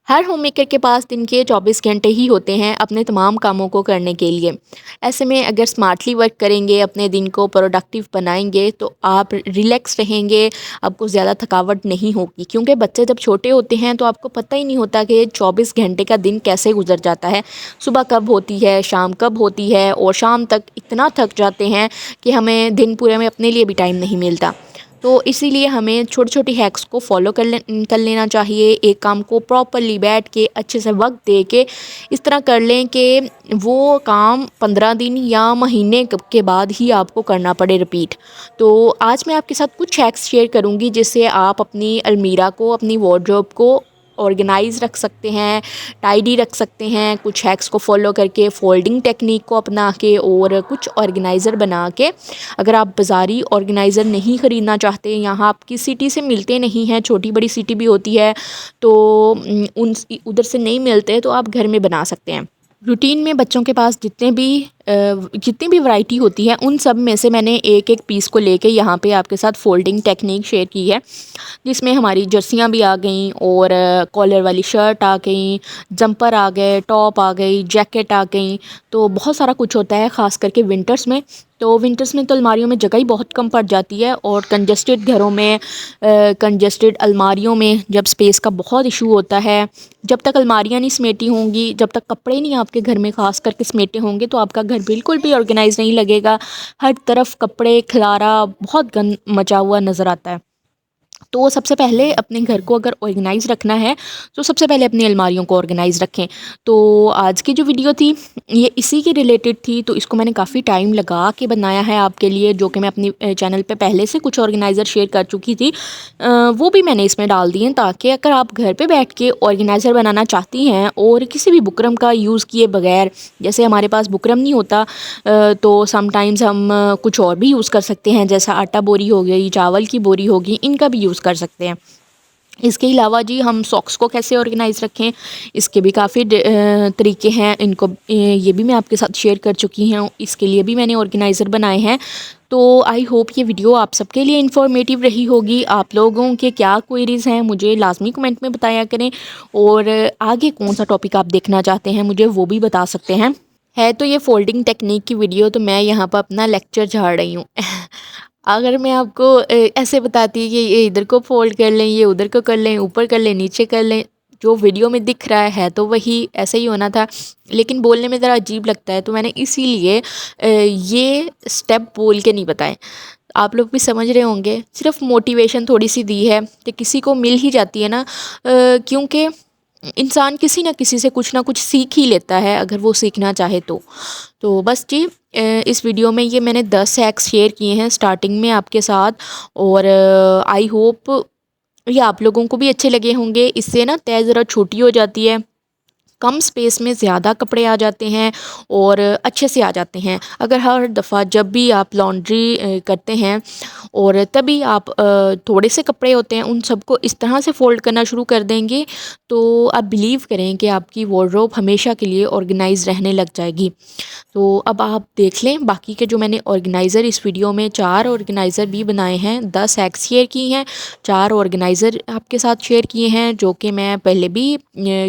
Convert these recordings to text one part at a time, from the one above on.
हर home maker के पास दिन के 24 घंटे ही होते हैं अपने तमाम कामों को करने के लिए। ऐसे में अगर स्मार्टली वर्क करेंगे, अपने दिन को प्रोडक्टिव बनाएंगे तो आप रिलैक्स रहेंगे, आपको ज़्यादा थकावट नहीं होगी। क्योंकि बच्चे जब छोटे होते हैं तो आपको पता ही नहीं होता कि 24 घंटे का दिन कैसे गुजर जाता है। सुबह कब होती है, शाम कब होती है, और शाम तक इतना थक जाते हैं कि हमें दिन पूरे में अपने लिए भी टाइम नहीं मिलता। तो इसीलिए हमें छोटी छोटी हैक्स को फॉलो कर लेना चाहिए। एक काम को प्रॉपरली बैठ के अच्छे से वक्त दे के इस तरह कर लें कि वो काम 15 दिन या महीने के बाद ही आपको करना पड़े रिपीट। तो आज मैं आपके साथ कुछ हैक्स शेयर करूँगी जिससे आप अपनी अलमीरा को, अपनी वार्डरोब को ऑर्गेनाइज़ रख सकते हैं, टाइडी रख सकते हैं। कुछ हैक्स को फॉलो करके, फोल्डिंग टेक्निक को अपना के और कुछ ऑर्गेनाइज़र बना के। अगर आप बाज़ारी ऑर्गेनाइज़र नहीं ख़रीदना चाहते, यहाँ आपकी सिटी से मिलते नहीं हैं, छोटी बड़ी सिटी भी होती है तो उन उधर से नहीं मिलते, तो आप घर में बना सकते हैं। रूटीन में बच्चों के पास जितनी भी वैरायटी होती है उन सब में से मैंने एक एक पीस को लेके यहाँ पे आपके साथ फोल्डिंग टेक्निक शेयर की है, जिसमें हमारी जर्सियाँ भी आ गई और कॉलर वाली शर्ट आ गई, जंपर आ गए, टॉप आ गई, जैकेट आ गई। तो बहुत सारा कुछ होता है ख़ास करके विंटर्स में। तो विंटर्स में तो अलमारियों में जगह ही बहुत कम पड़ जाती है, और कंजस्टेड घरों में, कंजस्टेड अलमारियों में जब स्पेस का बहुत इशू होता है, जब तक अलमारियाँ नहीं समेटी होंगी, जब तक कपड़े नहीं आपके घर में ख़ास करके समेटे होंगे, तो आपका घर बिल्कुल भी ऑर्गेनाइज़ नहीं लगेगा। हर तरफ कपड़े खिलारा, बहुत गंद मचा हुआ नज़र आता है। तो सबसे पहले अपने घर को अगर ऑर्गेनाइज़ रखना है तो सबसे पहले अपनी अलमारियों को ऑर्गेनाइज़ रखें। तो आज की जो वीडियो थी ये इसी के रिलेटेड थी, तो इसको मैंने काफ़ी टाइम लगा के बनाया है आपके लिए, जो कि मैं अपनी चैनल पे पहले से कुछ ऑर्गेनाइज़र शेयर कर चुकी थी। वो भी मैंने इसमें डाल दिए, ताकि अगर आप घर पे बैठ के ऑर्गेनाइज़र बनाना चाहती हैं और किसी भी बुकरम का यूज़ किए बगैर, जैसे हमारे पास बुकरम नहीं होता तो समटाइम्स हम कुछ और भी यूज़ कर सकते हैं, जैसा आटा बोरी हो गई, चावल की बोरी होगी, इनका भी यूज़ कर सकते हैं। इसके अलावा जी हम सॉक्स को कैसे ऑर्गेनाइज़ रखें, इसके भी काफ़ी तरीके हैं। इनको ये भी मैं आपके साथ शेयर कर चुकी हूँ, इसके लिए भी मैंने ऑर्गेनाइज़र बनाए हैं। तो आई होप ये वीडियो आप सबके लिए इन्फॉर्मेटिव रही होगी। आप लोगों के क्या क्वेरीज़ हैं मुझे लाजमी कमेंट में बताया करें, और आगे कौन सा टॉपिक आप देखना चाहते हैं मुझे वो भी बता सकते हैं। है तो ये फोल्डिंग टेक्निक की वीडियो, तो मैं यहाँ पर अपना लेक्चर झाड़ रही हूँ। अगर मैं आपको ऐसे बताती कि ये इधर को फोल्ड कर लें, ये उधर को कर लें, ऊपर कर लें, नीचे कर लें, जो वीडियो में दिख रहा है तो वही ऐसे ही होना था, लेकिन बोलने में ज़रा अजीब लगता है, तो मैंने इसीलिए ये स्टेप बोल के नहीं बताए। आप लोग भी समझ रहे होंगे, सिर्फ मोटिवेशन थोड़ी सी दी है कि किसी को मिल ही जाती है ना, क्योंकि इंसान किसी न किसी से कुछ ना कुछ सीख ही लेता है अगर वो सीखना चाहे तो बस जी, इस वीडियो में ये मैंने 10 हैक्स शेयर किए हैं स्टार्टिंग में आपके साथ, और आई होप ये आप लोगों को भी अच्छे लगे होंगे। इससे ना तय ज़रा छोटी हो जाती है, कम स्पेस में ज़्यादा कपड़े आ जाते हैं और अच्छे से आ जाते हैं। अगर हर दफ़ा जब भी आप लॉन्ड्री करते हैं और तभी आप थोड़े से कपड़े होते हैं उन सबको इस तरह से फ़ोल्ड करना शुरू कर देंगे, तो आप बिलीव करें कि आपकी वार्डरोब हमेशा के लिए ऑर्गेनाइज़ रहने लग जाएगी। तो अब आप देख लें बाकी के जो मैंने ऑर्गेनाइज़र इस वीडियो में 4 ऑर्गेनाइज़र भी बनाए हैं, 10 हैक्स शेयर की हैं, 4 ऑर्गेनाइज़र आपके साथ शेयर किए हैं जो कि मैं पहले भी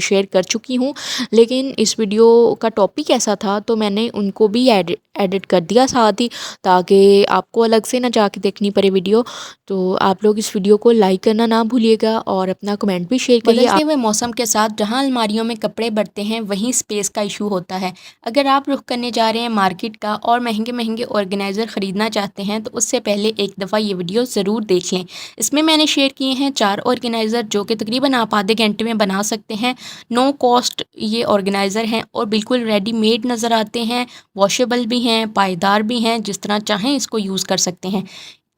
शेयर कर चुकी हूँ। लेकिन इस वीडियो का टॉपिक ऐसा था तो मैंने उनको भी एडिट कर दिया साथ ही, ताकि आपको अलग से ना जाके देखनी पड़े वीडियो। तो आप लोग इस वीडियो को लाइक करना ना भूलिएगा और अपना कमेंट भी शेयर करिए। बदलते हुए मौसम के साथ जहां अलमारियों में कपड़े बढ़ते हैं वहीं स्पेस का इशू होता है। अगर आप रुख करने जा रहे हैं मार्केट का और महंगे महंगे ऑर्गेनाइज़र ख़रीदना चाहते हैं तो उससे पहले एक दफ़ा ये वीडियो ज़रूर देख लें। इसमें मैंने शेयर किए हैं 4 ऑर्गेनाइज़र जो कि तकरीबन आप आधे घंटे में बना सकते हैं। नो कॉस्ट ये ऑर्गेनाइज़र हैं और बिल्कुल रेडीमेड नज़र आते हैं, वॉशेबल भी हैं, पायदार भी हैं, जिस तरह चाहें इसको यूज़ कर सकते हैं।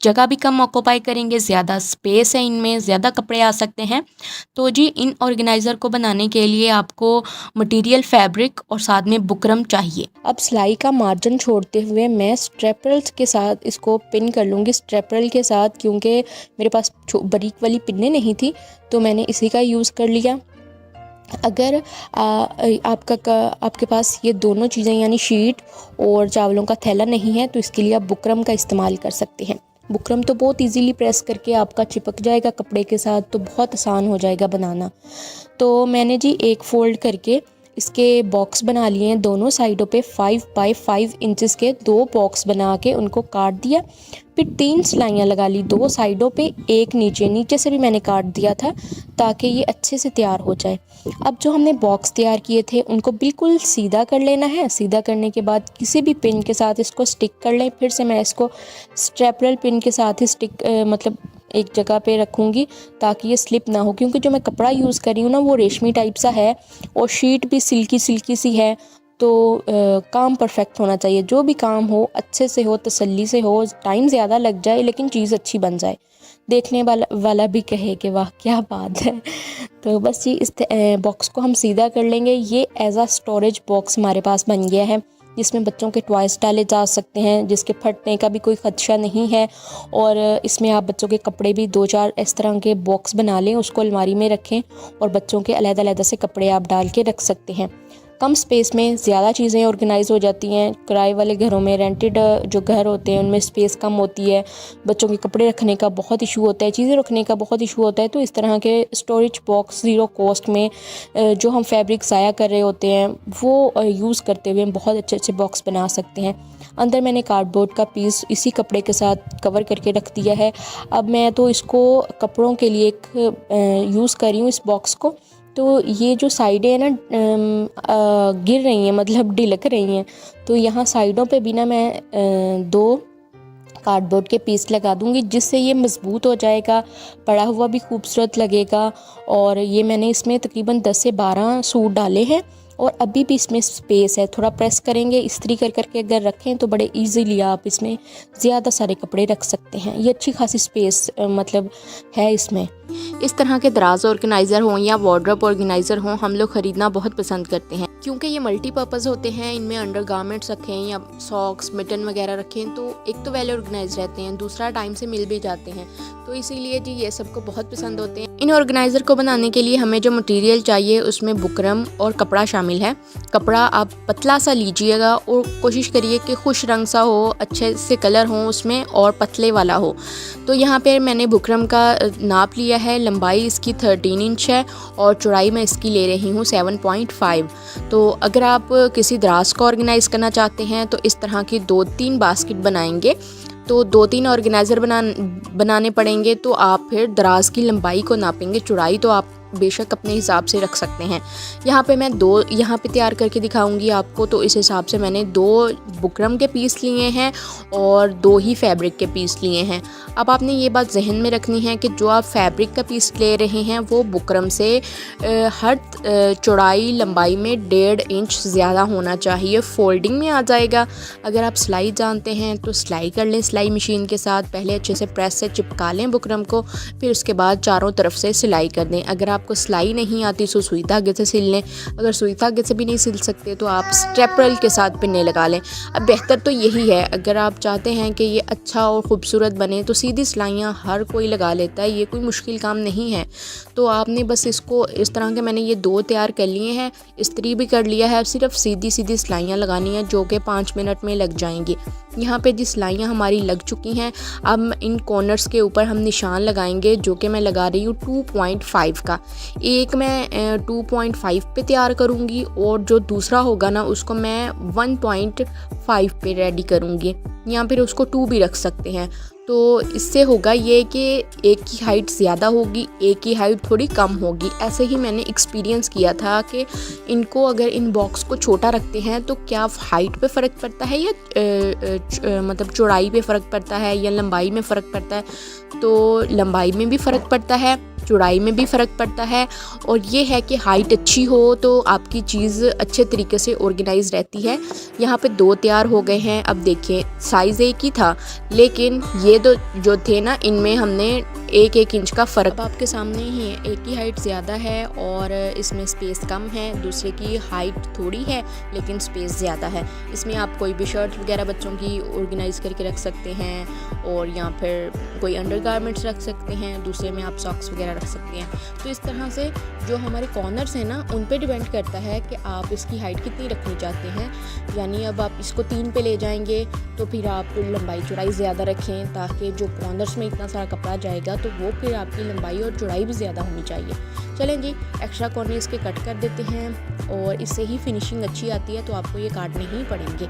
जगह भी कम ऑक्यूपाई करेंगे, ज़्यादा स्पेस है इनमें, ज़्यादा कपड़े आ सकते हैं। तो जी इन ऑर्गेनाइज़र को बनाने के लिए आपको मटेरियल फैब्रिक और साथ में बुकरम चाहिए। अब सिलाई का मार्जिन छोड़ते हुए मैं स्ट्रेपल्स के साथ इसको पिन कर लूँगी, स्ट्रेपल के साथ, क्योंकि मेरे पास बारीक वाली पिन्ने नहीं थी तो मैंने इसी का यूज़ कर लिया। अगर आपके पास ये दोनों चीज़ें यानी शीट और चावलों का थैला नहीं है तो इसके लिए आप बुकरम का इस्तेमाल कर सकते हैं। बुकरम तो बहुत इजीली प्रेस करके आपका चिपक जाएगा कपड़े के साथ, तो बहुत आसान हो जाएगा बनाना। तो मैंने जी एक फ़ोल्ड करके इसके बॉक्स बना लिए हैं। दोनों साइडों पे 5 बाय 5 इंचेस के 2 बॉक्स बना के उनको काट दिया। फिर 3 सिलाइयाँ लगा ली 2 साइडों पे, एक नीचे से भी मैंने काट दिया था ताकि ये अच्छे से तैयार हो जाए। अब जो हमने बॉक्स तैयार किए थे उनको बिल्कुल सीधा कर लेना है। सीधा करने के बाद किसी भी पिन के साथ इसको स्टिक कर लें। फिर से मैं इसको स्टेपलर पिन के साथ ही स्टिक मतलब एक जगह पे रखूँगी ताकि ये स्लिप ना हो, क्योंकि जो मैं कपड़ा यूज़ कर रही हूँ ना वो रेशमी टाइप सा है और शीट भी सिल्की सी है। तो काम परफेक्ट होना चाहिए, जो भी काम हो अच्छे से हो, तसल्ली से हो, टाइम ज़्यादा लग जाए लेकिन चीज़ अच्छी बन जाए, देखने वाला भी कहे कि वाह क्या बात है। तो बस जी इस बॉक्स को हम सीधा कर लेंगे। ये एज आ स्टोरेज बॉक्स हमारे पास बन गया है, जिसमें बच्चों के टॉयज़ डाले जा सकते हैं, जिसके फटने का भी कोई खदशा नहीं है। और इसमें आप बच्चों के कपड़े भी 2-4 इस तरह के बॉक्स बना लें, उसको अलमारी में रखें और बच्चों के अलग-अलग से कपड़े आप डाल के रख सकते हैं। कम स्पेस में ज़्यादा चीज़ें ऑर्गेनाइज़ हो जाती हैं। किराए वाले घरों में, रेंटेड जो घर होते हैं उनमें स्पेस कम होती है, बच्चों के कपड़े रखने का बहुत इशू होता है, चीज़ें रखने का बहुत इशू होता है। तो इस तरह के स्टोरेज बॉक्स ज़ीरो कॉस्ट में जो हम फैब्रिक ज़ाया कर रहे होते हैं वो यूज़ करते हुए हम बहुत अच्छे बॉक्स बना सकते हैं। अंदर मैंने कार्डबोर्ड का पीस इसी कपड़े के साथ कवर करके रख दिया है। अब मैं तो इसको कपड़ों के लिए एक यूज़ कर रही हूँ इस बॉक्स को। तो ये जो साइडें हैं ना गिर रही हैं, मतलब ढिलक रही हैं, तो यहाँ साइडों पे भी ना मैं 2 कार्डबोर्ड के पीस लगा दूंगी, जिससे ये मज़बूत हो जाएगा, पड़ा हुआ भी खूबसूरत लगेगा। और ये मैंने इसमें तकरीबन 10 से 12 सूट डाले हैं और अभी भी इसमें स्पेस है। थोड़ा प्रेस करेंगे, इस्त्री कर करके अगर रखें तो बड़े इजीली आप इसमें ज़्यादा सारे कपड़े रख सकते हैं। ये अच्छी खासी स्पेस मतलब है इसमें। इस तरह के दराज ऑर्गेनाइज़र हों या वार्डरोब ऑर्गेनाइज़र हों, हम लोग ख़रीदना बहुत पसंद करते हैं, क्योंकि ये मल्टीपर्पज़ होते हैं। इनमें अंडरगारमेंट्स रखें या सॉक्स, मिटन वगैरह रखें तो एक तो वेल ऑर्गेनाइज रहते हैं, दूसरा टाइम से मिल भी जाते हैं। तो इसीलिए जी ये सबको बहुत पसंद होते हैं। इन ऑर्गेनाइज़र को बनाने के लिए हमें जो मटेरियल चाहिए उसमें बुकरम और कपड़ा शामिल है। कपड़ा आप पतला सा लीजिएगा और कोशिश करिए कि खुश रंग सा हो, अच्छे से कलर हो उसमें और पतले वाला हो। तो यहाँ पे मैंने बुकरम का नाप लिया है। लंबाई इसकी 13 इंच है और चौड़ाई मैं इसकी ले रही हूँ 7.5। तो अगर आप किसी दराज को ऑर्गेनाइज़ करना चाहते हैं तो इस तरह की 2-3 बास्केट बनाएंगे तो 2-3 ऑर्गेनाइज़र बनाने पड़ेंगे। तो आप फिर दराज की लंबाई को नापेंगे, चौड़ाई तो आप बेशक अपने हिसाब से रख सकते हैं। यहाँ पे मैं 2 यहाँ पे तैयार करके दिखाऊंगी आपको। तो इस हिसाब से मैंने 2 बुकरम के पीस लिए हैं और 2 ही फैब्रिक के पीस लिए हैं। अब आपने ये बात जहन में रखनी है कि जो आप फैब्रिक का पीस ले रहे हैं वो बुकरम से हर चौड़ाई लंबाई में 1.5 इंच ज़्यादा होना चाहिए। फोल्डिंग में आ जाएगा। अगर आप सिलाई जानते हैं तो सिलाई कर लें सिलाई मशीन के साथ, पहले अच्छे से प्रेस से चिपका लें बुकरम को, फिर उसके बाद चारों तरफ से सिलाई कर दें। अगर आपको सिलाई नहीं आती तो सुई धागे से सिल लें। अगर सुई धागे से भी नहीं सिल सकते तो आप स्टेपल के साथ पिन्ने लगा लें। अब बेहतर तो यही है, अगर आप चाहते हैं कि ये अच्छा और ख़ूबसूरत बने तो सीधी सिलाइयाँ हर कोई लगा लेता है, ये कोई मुश्किल काम नहीं है। तो आपने बस इसको इस तरह के मैंने ये 2 तैयार कर लिए हैं, इस्त्री भी कर लिया है, सिर्फ सीधी सीधी सिलाइयाँ लगानी है जो कि 5 मिनट में लग जाएंगी। यहाँ पे जी सिलाइयाँ हमारी लग चुकी हैं। अब इन कॉर्नर्स के ऊपर हम निशान लगाएंगे, जो कि मैं लगा रही हूँ 2.5 का। एक मैं 2.5 पे तैयार करूँगी और जो दूसरा होगा ना उसको मैं 1.5 पे रेडी करूँगी, या फिर उसको 2 भी रख सकते हैं। तो इससे होगा ये कि एक की हाइट ज़्यादा होगी, एक की हाइट थोड़ी कम होगी। ऐसे ही मैंने एक्सपीरियंस किया था कि इनको अगर इन बॉक्स को छोटा रखते हैं तो क्या हाइट पे फ़र्क पड़ता है या मतलब चौड़ाई पे फ़र्क पड़ता है या लंबाई में फ़र्क पड़ता है। तो लंबाई में भी फ़र्क पड़ता है, चौड़ाई में भी फ़र्क पड़ता है। और ये है कि हाइट अच्छी हो तो आपकी चीज़ अच्छे तरीके से ऑर्गेनाइज रहती है। यहाँ पे 2 तैयार हो गए हैं। अब देखिए साइज़ एक ही था, लेकिन ये जो थे ना इनमें हमने एक एक इंच का फ़र्क। अब आपके सामने ही है, एक की हाइट ज़्यादा है और इसमें स्पेस कम है, दूसरे की हाइट थोड़ी है लेकिन स्पेस ज़्यादा है। इसमें आप कोई भी शर्ट वगैरह बच्चों की ऑर्गेनाइज़ करके रख सकते हैं और या फिर कोई अंडरगारमेंट्स रख सकते हैं, दूसरे में आप सॉक्स वगैरह रख सकते हैं। तो इस तरह से जो हमारे कॉर्नर्स हैं ना, उन पे डिपेंड करता है कि आप इसकी हाइट कितनी रखनी चाहते हैं। यानी अब आप इसको 3 पे ले जाएंगे तो फिर आप लंबाई चौड़ाई ज़्यादा रखें, ताकि जो कॉर्नर्स में इतना सारा कपड़ा जाएगा तो वो फिर आपकी लंबाई और चौड़ाई भी ज़्यादा होनी चाहिए। चलें जी, एक्स्ट्रा कॉर्नर इसके कट कर देते हैं और इससे ही फिनिशिंग अच्छी आती है, तो आपको ये काटने ही पड़ेंगे।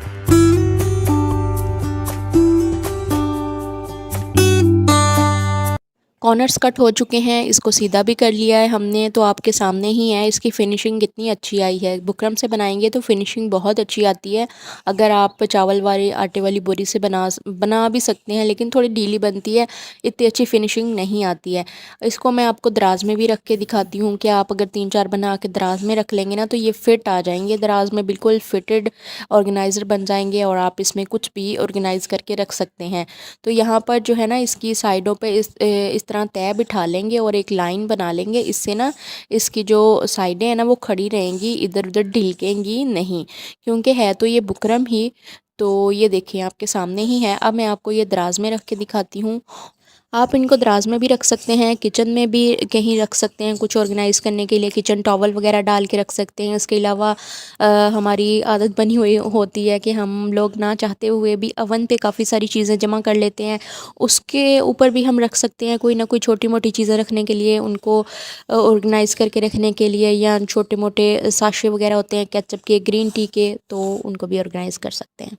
कॉर्नर्स कट हो चुके हैं, इसको सीधा भी कर लिया है हमने, तो आपके सामने ही है इसकी फ़िनिशिंग कितनी अच्छी आई है। बुकरम से बनाएंगे तो फ़िनिशिंग बहुत अच्छी आती है। अगर आप चावल वाली आटे वाली बोरी से बना भी सकते हैं, लेकिन थोड़ी ढीली बनती है, इतनी अच्छी फ़िनिशिंग नहीं आती है। इसको मैं आपको दराज में भी रख के दिखाती हूँ कि आप अगर 3-4 बना के दराज में रख लेंगे ना तो ये फ़िट आ जाएंगे, दराज में बिल्कुल फ़िटेड ऑर्गेनाइज़र बन जाएंगे और आप इसमें कुछ भी ऑर्गेनाइज़ करके रख सकते हैं। तो यहाँ पर जो है ना, इसकी साइडों पे इस तरह तय बिठा लेंगे और एक लाइन बना लेंगे। इससे ना इसकी जो साइडें हैं ना वो खड़ी रहेंगी, इधर उधर ढिलकेंगी नहीं, क्योंकि है तो ये बुकरम ही। तो ये देखिए आपके सामने ही है। अब मैं आपको ये दराज में रख के दिखाती हूँ। आप इनको दराज में भी रख सकते हैं, किचन में भी कहीं रख सकते हैं, कुछ ऑर्गेनाइज़ करने के लिए किचन टॉवल वगैरह डाल के रख सकते हैं। इसके अलावा हमारी आदत बनी हुई होती है कि हम लोग ना चाहते हुए भी अवन पे काफ़ी सारी चीज़ें जमा कर लेते हैं, उसके ऊपर भी हम रख सकते हैं कोई ना कोई छोटी मोटी चीज़ें रखने के लिए, उनको ऑर्गेनाइज़ करके रखने के लिए, या छोटे मोटे साशे वगैरह होते हैं केचप के, ग्रीन टी के, तो उनको भी ऑर्गेनाइज़ कर सकते हैं।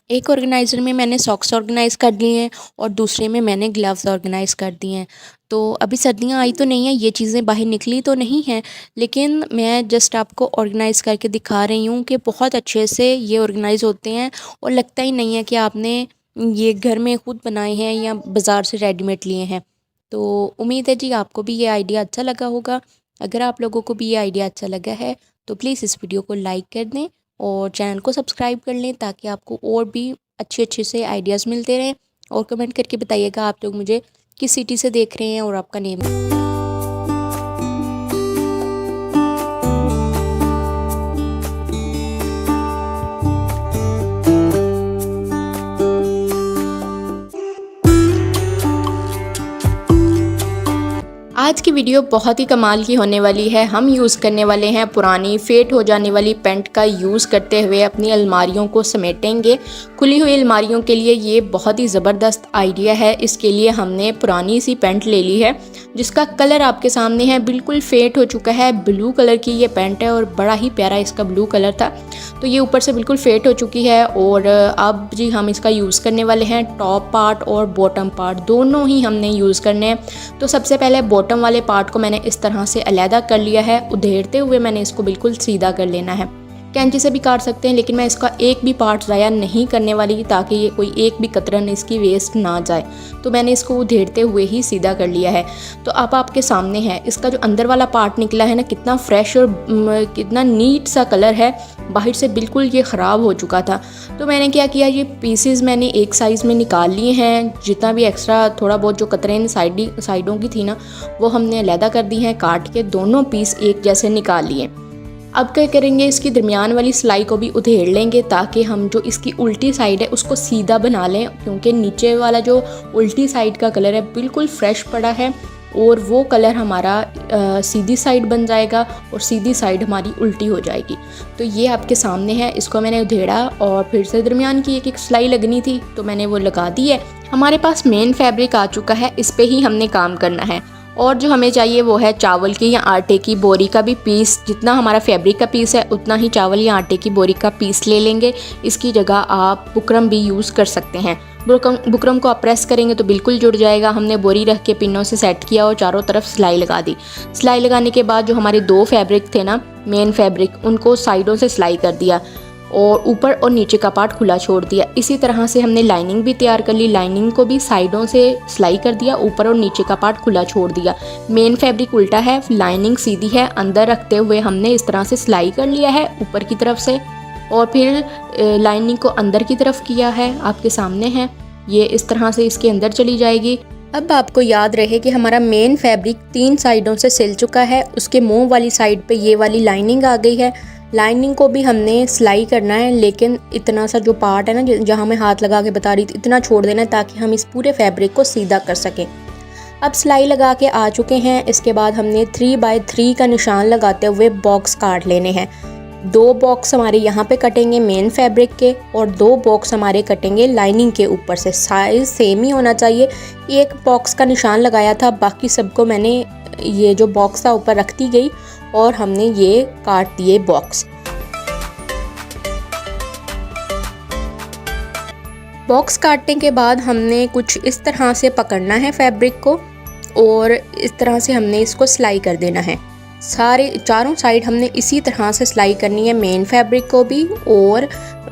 एक ऑर्गेनाइज़र में मैंने सॉक्स ऑर्गेनाइज़ कर दिए हैं और दूसरे में मैंने ग्लव्स ऑर्गेनाइज़ कर दिए हैं। तो अभी सर्दियाँ आई तो नहीं है, ये चीज़ें बाहर निकली तो नहीं हैं, लेकिन मैं जस्ट आपको ऑर्गेनाइज़ करके दिखा रही हूँ कि बहुत अच्छे से ये ऑर्गेनाइज़ होते हैं और लगता ही नहीं है कि आपने ये घर में खुद बनाए हैं या बाज़ार से रेडीमेड लिए हैं। तो उम्मीद है जी आपको भी ये आइडिया अच्छा लगा होगा। अगर आप लोगों को भी ये आइडिया अच्छा लगा है तो प्लीज़ इस वीडियो को लाइक कर दें और चैनल को सब्सक्राइब कर लें, ताकि आपको और भी अच्छे अच्छे से आइडियाज़ मिलते रहें। और कमेंट करके बताइएगा आप लोग मुझे किस सिटी से देख रहे हैं और आपका नेम। आज की वीडियो बहुत ही कमाल की होने वाली है। हम यूज़ करने वाले हैं पुरानी फेड हो जाने वाली पेंट का यूज़ करते हुए अपनी अलमारियों को समेटेंगे। खुली हुई अलमारियों के लिए ये बहुत ही ज़बरदस्त आइडिया है। इसके लिए हमने पुरानी सी पेंट ले ली है जिसका कलर आपके सामने है, बिल्कुल फेड हो चुका है। ब्लू कलर की ये पेंट है और बड़ा ही प्यारा इसका ब्लू कलर था, तो ये ऊपर से बिल्कुल फेड हो चुकी है। और अब जी हम इसका यूज़ करने वाले हैं। टॉप पार्ट और बॉटम पार्ट दोनों ही हमने यूज़ करने हैं। तो सबसे पहले बॉटम वाले पार्ट को मैंने इस तरह से अलहदा कर लिया है। उधेड़ते हुए मैंने इसको बिल्कुल सीधा कर लेना है। कैंची से भी काट सकते हैं, लेकिन मैं इसका एक भी पार्ट ज़ाया नहीं करने वाली, ताकि ये कोई एक भी कतरन इसकी वेस्ट ना जाए। तो मैंने इसको उधेड़ते हुए ही सीधा कर लिया है। तो अब आपके सामने है इसका जो अंदर वाला पार्ट निकला है ना, कितना फ्रेश और कितना नीट सा कलर है। बाहर से बिल्कुल ये ख़राब हो चुका था। तो मैंने क्या किया, ये पीसेस मैंने एक साइज़ में निकाल लिए हैं। जितना भी एक्स्ट्रा थोड़ा बहुत जो कतरें साइडों की थी ना, वो हमने अलहदा कर दी हैं। काट के दोनों पीस एक जैसे निकाल लिए। अब क्या करेंगे, इसकी दरमियान वाली सिलाई को भी उधेड़ लेंगे, ताकि हम जो इसकी उल्टी साइड है उसको सीधा बना लें, क्योंकि नीचे वाला जो उल्टी साइड का कलर है बिल्कुल फ्रेश पड़ा है और वो कलर हमारा सीधी साइड बन जाएगा और सीधी साइड हमारी उल्टी हो जाएगी। तो ये आपके सामने है। इसको मैंने उधेड़ा और फिर से दरमियान की एक सिलाई लगनी थी तो मैंने वो लगा दी है। हमारे पास मेन फैब्रिक आ चुका है, इस पे ही हमने काम करना है। और जो हमें चाहिए वो है चावल की या आटे की बोरी का भी पीस। जितना हमारा फैब्रिक का पीस है उतना ही चावल या आटे की बोरी का पीस ले लेंगे। इसकी जगह आप बुकरम भी यूज़ कर सकते हैं। बुकरम को आप प्रेस करेंगे तो बिल्कुल जुड़ जाएगा। हमने बोरी रख के पिनों से सेट किया और चारों तरफ सिलाई लगा दी। सिलाई लगाने के बाद जो हमारे दो फैब्रिक थे ना, मेन फैब्रिक, उनको साइडों से सिलाई कर दिया और ऊपर और नीचे का पार्ट खुला छोड़ दिया। इसी तरह से हमने लाइनिंग भी तैयार कर ली। लाइनिंग को भी साइडों से सिलाई कर दिया, ऊपर और नीचे का पार्ट खुला छोड़ दिया। मेन फैब्रिक उल्टा है, लाइनिंग सीधी है, अंदर रखते हुए हमने इस तरह से सिलाई कर लिया है ऊपर की तरफ से, और फिर लाइनिंग को अंदर की तरफ किया है, आपके सामने है। ये इस तरह से इसके अंदर चली जाएगी। अब आपको याद रहे कि हमारा मेन फैब्रिक 3 साइडों से सिल चुका है, उसके मुंह वाली साइड पे ये वाली लाइनिंग आ गई है। लाइनिंग को भी हमने सिलाई करना है, लेकिन इतना सा जो पार्ट है ना जहाँ मैं हाथ लगा के बता रही थी, इतना छोड़ देना है ताकि हम इस पूरे फैब्रिक को सीधा कर सकें। अब सिलाई लगा के आ चुके हैं। इसके बाद हमने 3x3 का निशान लगाते हुए बॉक्स काट लेने हैं। 2 बॉक्स हमारे यहाँ पे कटेंगे मेन फैब्रिक के, और 2 बॉक्स हमारे कटेंगे लाइनिंग के ऊपर से। साइज़ सेम ही होना चाहिए। एक बॉक्स का निशान लगाया था, बाकी सबको मैंने ये जो बॉक्स था ऊपर रख दी गई और हमने ये काट दिए बॉक्स। बॉक्स काटने के बाद हमने कुछ इस तरह से पकड़ना है फैब्रिक को, और इस तरह से हमने इसको सिलाई कर देना है। सारे चारों साइड हमने इसी तरह से सिलाई करनी है, मेन फैब्रिक को भी और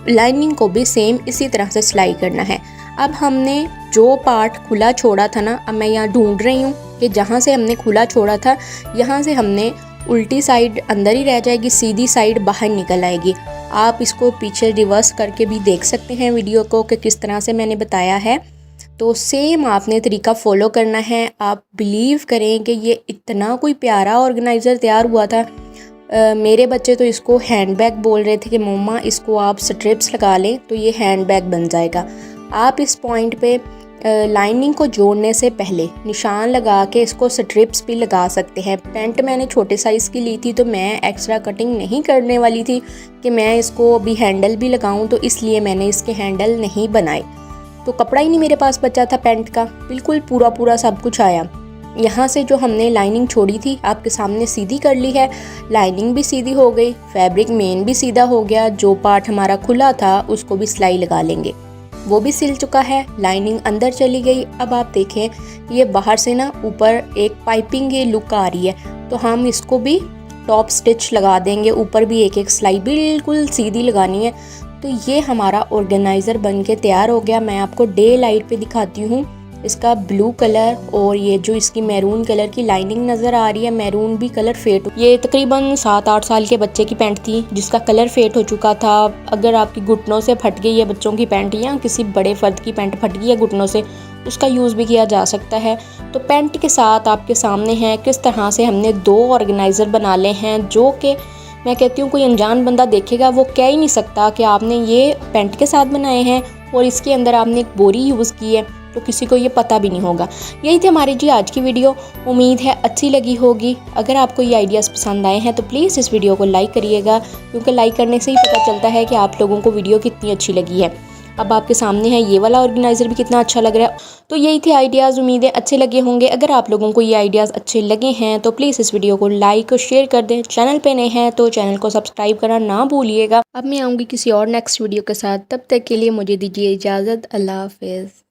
लाइनिंग को भी सेम इसी तरह से सिलाई करना है। अब हमने जो पार्ट खुला छोड़ा था ना, अब मैं यहाँ ढूंढ रही हूँ कि जहाँ से हमने खुला छोड़ा था, यहाँ से हमने उल्टी साइड अंदर ही रह जाएगी, सीधी साइड बाहर निकल आएगी। आप इसको पीछे रिवर्स करके भी देख सकते हैं वीडियो को कि किस तरह से मैंने बताया है। तो सेम आपने तरीका फॉलो करना है। आप बिलीव करें कि ये इतना कोई प्यारा ऑर्गेनाइज़र तैयार हुआ था। मेरे बच्चे तो इसको हैंडबैग बोल रहे थे कि मम्मा इसको आप स्ट्रिप्स लगा लें तो ये हैंडबैग बन जाएगा। आप इस पॉइंट पे लाइनिंग को जोड़ने से पहले निशान लगा के इसको स्ट्रिप्स भी लगा सकते हैं। पैंट मैंने छोटे साइज़ की ली थी, तो मैं एक्स्ट्रा कटिंग नहीं करने वाली थी कि मैं इसको अभी हैंडल भी लगाऊं, तो इसलिए मैंने इसके हैंडल नहीं बनाए। तो कपड़ा ही नहीं मेरे पास बचा था पैंट का, बिल्कुल पूरा सब कुछ आया। यहाँ से जो हमने लाइनिंग छोड़ी थी आपके सामने सीधी कर ली है, लाइनिंग भी सीधी हो गई, फैब्रिक मेन भी सीधा हो गया। जो पार्ट हमारा खुला था उसको भी सिलाई लगा लेंगे, वो भी सिल चुका है, लाइनिंग अंदर चली गई। अब आप देखें ये बाहर से ना ऊपर एक पाइपिंग ये लुक आ रही है, तो हम इसको भी टॉप स्टिच लगा देंगे। ऊपर भी एक सिलाई बिल्कुल सीधी लगानी है। तो ये हमारा ऑर्गेनाइज़र बन के तैयार हो गया। मैं आपको डे लाइट पे दिखाती हूँ। इसका ब्लू कलर और ये जो इसकी मैरून कलर की लाइनिंग नज़र आ रही है, मैरून भी कलर फेट। ये तकरीबन 7-8 साल के बच्चे की पैंट थी जिसका कलर फेट हो चुका था। अगर आपकी घुटनों से फट गई है बच्चों की पैंट, या किसी बड़े फर्द की पैंट फट गई है घुटनों से, उसका यूज़ भी किया जा सकता है। तो पैंट के साथ आपके सामने है किस तरह से हमने 2 ऑर्गेनाइज़र बना ले हैं, जो कि मैं कहती हूँ कोई अनजान बंदा देखेगा वो कह ही नहीं सकता कि आपने ये पैंट के साथ बनाए हैं और इसके अंदर आपने एक बोरी यूज़ की है, तो किसी को ये पता भी नहीं होगा। यही थी हमारी जी आज की वीडियो। उम्मीद है अच्छी लगी होगी। अगर आपको ये आइडियाज़ पसंद आए हैं तो प्लीज़ इस वीडियो को लाइक करिएगा, क्योंकि लाइक करने से ही पता चलता है कि आप लोगों को वीडियो कितनी अच्छी लगी है। अब आपके सामने है ये वाला ऑर्गेनाइज़र भी कितना अच्छा लग रहा है। तो यही थे आइडियाज़, उम्मीद है अच्छे लगे होंगे। अगर आप लोगों को ये आइडियाज़ अच्छे लगे हैं तो प्लीज़ इस वीडियो को लाइक और शेयर कर दें। चैनल पे नए हैं तो चैनल को सब्सक्राइब करना ना भूलिएगा। अब मैं आऊँगी किसी और नेक्स्ट वीडियो के साथ, तब तक के लिए मुझे दीजिए इजाज़त। अल्लाह हाफ़िज़।